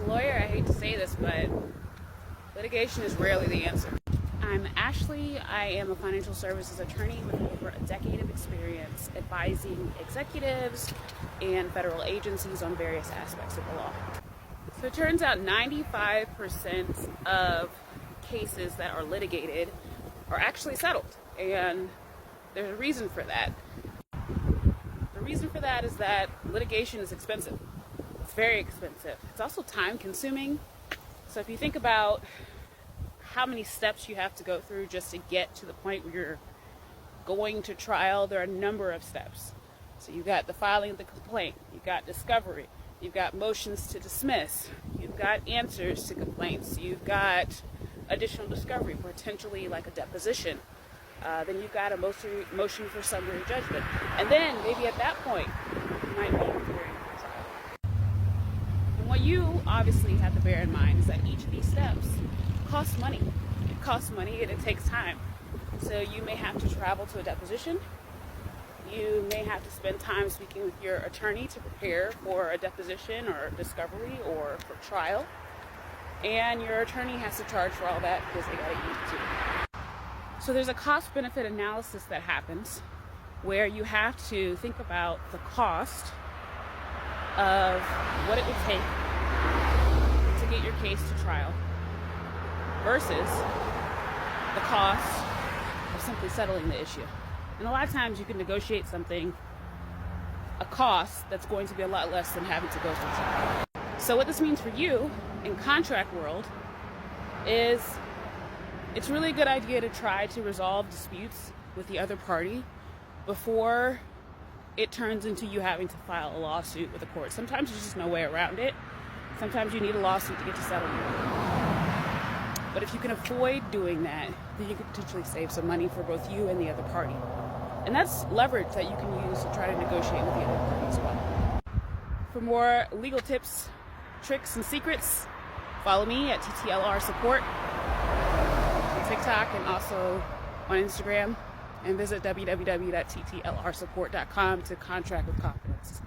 a lawyer, I hate to say this, but litigation is rarely the answer. I'm Ashley. I am a financial services attorney with over a decade of experience advising executives and federal agencies on various aspects of the law. So it turns out 95% of cases that are litigated are actually settled, and there's a reason for that. The reason for that is that litigation is expensive. It's very expensive. It's also time consuming. So if you think about how many steps you have to go through just to get to the point where you're going to trial, there are a number of steps. So you've got the filing of the complaint, you've got discovery, you've got motions to dismiss, you've got answers to complaints, you've got additional discovery, potentially like a deposition. Then you've got a motion for summary judgment. And then maybe at that point, you might be preparing for trial. And what you obviously have to bear in mind is that each of these steps costs money. It costs money and it takes time. So you may have to travel to a deposition. You may have to spend time speaking with your attorney to prepare for a deposition or discovery or for trial. And your attorney has to charge for all that because they got to eat too. So there's a cost-benefit analysis that happens where you have to think about the cost of what it would take to get your case to trial versus the cost of simply settling the issue. And a lot of times you can negotiate something, a cost that's going to be a lot less than having to go through trial. So what this means for you in contract world is it's really a good idea to try to resolve disputes with the other party before it turns into you having to file a lawsuit with the court. Sometimes there's just no way around it. Sometimes you need a lawsuit to get to settlement. But if you can avoid doing that, then you can potentially save some money for both you and the other party. And that's leverage that you can use to try to negotiate with the other party as well. For more legal tips, tricks, and secrets, follow me at TTLR Support on TikTok and also on Instagram, and visit www.ttlrsupport.com to contract with confidence.